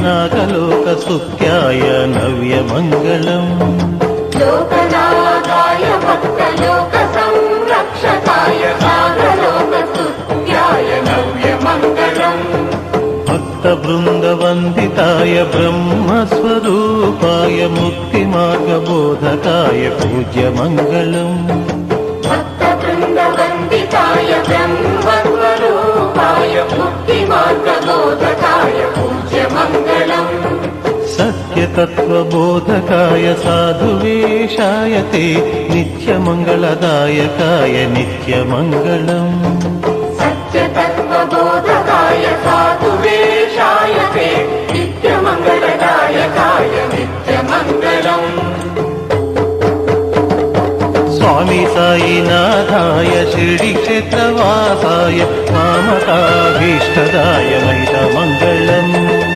नागलोकस्तुत्याय नव्यमङ्गलम् लोकनाथाय भक्तलोकसंरक्षकाय नागलोकस्तुत्याय नव्यमङ्गलम् भक्तवृन्दवन्दिताय ब्रह्मस्वरूपाय मुक्तिमार्गबोधकाय पूज्यमङ्गलम् भक्तवृन्दवन्दिताय ब्रह्मस्वरूपाय मुक्तिमार्गबोधकाय पूज्यमङ्गलम् सत्यतत्त्वबोधकाय साधुवेशाय ते नित्यमङ्गलदायकाय नित्यमङ्गलम् सत्यतत्त्वबोधकाय साधुवेशाय ते नित्यमङ्गलदायकाय नित्यमङ्गलम् स्वामी साईनाथाय शिर्डीक्षेत्रवासाय मामकाभीष्टदाय महितमङ्गलम्